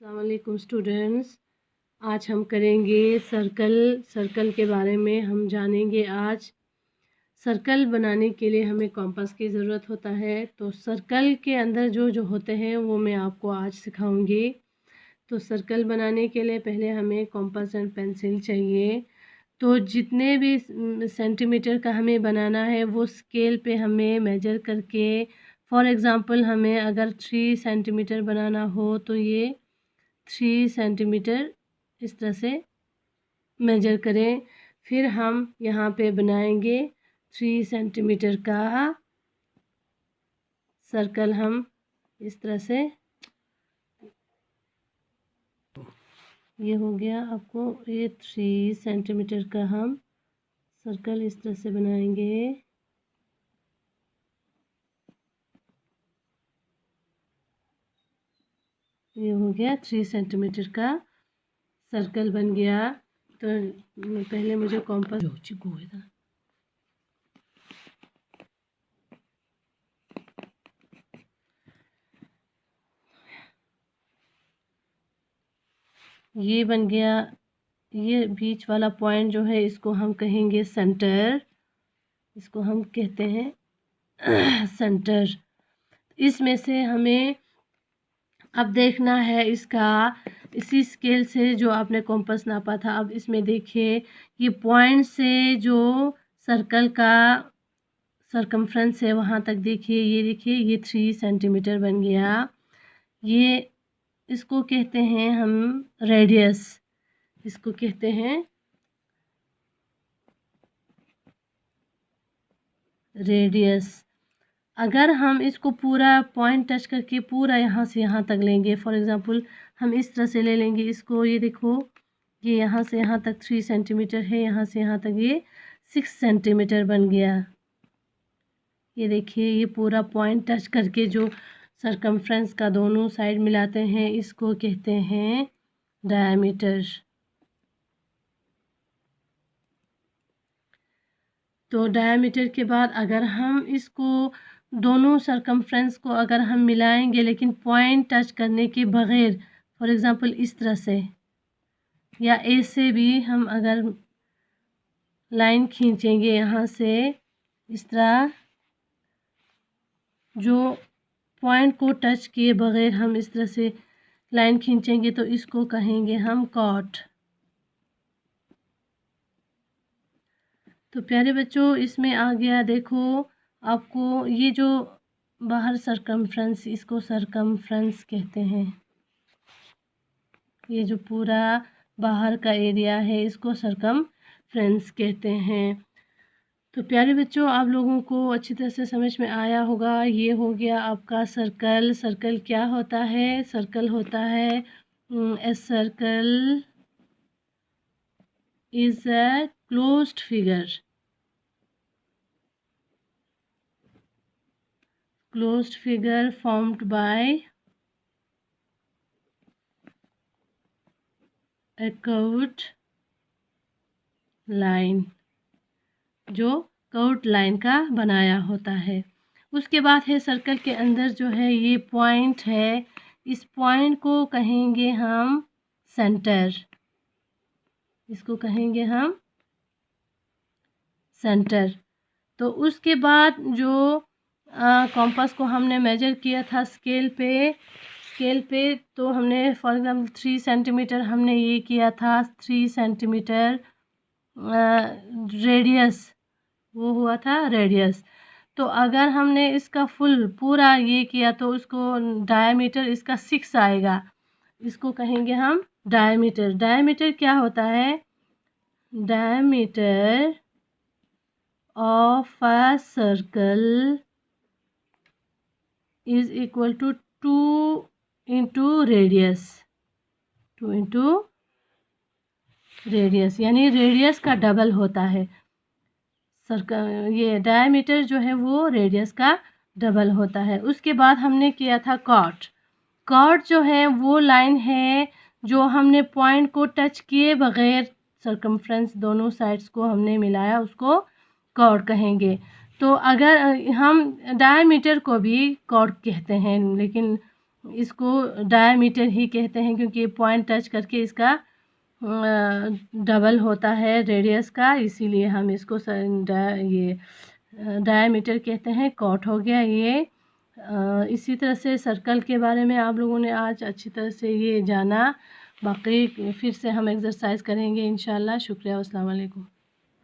अस्सलाम वालेकुम स्टूडेंट्स। आज हम करेंगे सर्कल के बारे में हम जानेंगे। आज सर्कल बनाने के लिए हमें कॉम्पास की ज़रूरत होता है। तो सर्कल के अंदर जो जो होते हैं वो मैं आपको आज सिखाऊंगी। तो सर्कल बनाने के लिए पहले हमें कॉम्पास एंड पेंसिल चाहिए। तो जितने भी सेंटीमीटर का हमें बनाना है वो स्केल पे हमें मेजर करके, फॉर एग्ज़ाम्पल हमें अगर 3 सेंटीमीटर बनाना हो तो ये 3 सेंटीमीटर इस तरह से मेजर करें। फिर हम यहाँ पे बनाएंगे 3 सेंटीमीटर का सर्कल। हम इस तरह से, ये हो गया आपको, ये 3 सेंटीमीटर का हम सर्कल इस तरह से बनाएंगे। ये हो गया 3 सेंटीमीटर का सर्कल बन गया। तो पहले मुझे कॉम्पास ये बन गया। ये बीच वाला पॉइंट जो है इसको हम कहेंगे सेंटर, इसको हम कहते हैं सेंटर। इसमें से हमें अब देखना है इसका, इसी स्केल से जो आपने कॉम्पास नापा था, अब इसमें देखिए ये पॉइंट से जो सर्कल का सरकमफ्रेंस है वहाँ तक देखिए, ये देखिए ये 3 सेंटीमीटर बन गया। ये इसको कहते हैं हम रेडियस, इसको कहते हैं रेडियस। अगर हम इसको पूरा पॉइंट टच करके पूरा यहाँ से यहाँ तक लेंगे, फॉर एग्ज़ाम्पल हम इस तरह से ले लेंगे इसको, ये देखो ये यहाँ से यहाँ तक 3 सेंटीमीटर है, यहाँ से यहाँ तक ये 6 सेंटीमीटर बन गया। ये देखिए ये पूरा पॉइंट टच करके जो सरकमफ्रेंस का दोनों साइड मिलाते हैं इसको कहते हैं डायमीटर। तो डायमीटर के बाद अगर हम इसको दोनों सरकमफ्रेंस को अगर हम मिलाएंगे लेकिन पॉइंट टच करने के बग़ैर, फॉर एग्ज़ाम्पल इस तरह से या ऐसे भी हम अगर लाइन खींचेंगे यहाँ से इस तरह, जो पॉइंट को टच किए बग़ैर हम इस तरह से लाइन खींचेंगे तो इसको कहेंगे हम कॉट। तो प्यारे बच्चों इसमें आ गया, देखो आपको ये जो बाहर सरकमफ्रेंस, इसको सरकमफ्रेंस कहते हैं। ये जो पूरा बाहर का एरिया है इसको सरकमफ्रेंस कहते हैं। तो प्यारे बच्चों आप लोगों को अच्छी तरह से समझ में आया होगा। ये हो गया आपका सर्कल। सर्कल क्या होता है? सर्कल होता है a circle is a closed figure, closed figure formed by a curved line, जो कर्व्ड लाइन का बनाया होता है। उसके बाद है सर्कल के अंदर जो है ये पॉइंट है, इस पॉइंट को कहेंगे हम सेंटर, इसको कहेंगे हम सेंटर। तो उसके बाद जो कॉम्पास को हमने मेजर किया था स्केल पे तो हमने फॉर एग्ज़ाम्पल 3 सेंटीमीटर हमने ये किया था, 3 सेंटीमीटर रेडियस, वो हुआ था रेडियस। तो अगर हमने इसका फुल पूरा ये किया तो उसको डायमीटर इसका 6 आएगा, इसको कहेंगे हम डायमीटर। डायमीटर क्या होता है? Diameter of a circle is equal to 2 into radius, 2 into radius, यानी रेडियस का डबल होता है। सर्कल ये डायमीटर जो है वो रेडियस का डबल होता है। उसके बाद हमने किया था कॉट। कॉट जो है वो लाइन है जो हमने पॉइंट को टच किए बगैर सर्कमफ्रेंस दोनों साइड्स को हमने मिलाया, उसको कॉट कहेंगे। तो अगर हम डायमीटर को भी कॉट कहते हैं, लेकिन इसको डायमीटर ही कहते हैं, क्योंकि ये पॉइंट टच करके इसका डबल होता है रेडियस का, इसीलिए हम इसको ये डायमीटर कहते हैं। कॉट हो गया ये। इसी तरह से सर्कल के बारे में आप लोगों ने आज अच्छी तरह से ये जाना। बाकी फिर से हम एक्सरसाइज करेंगे इंशाल्लाह। शुक्रिया। अस्सलाम वालेकुम।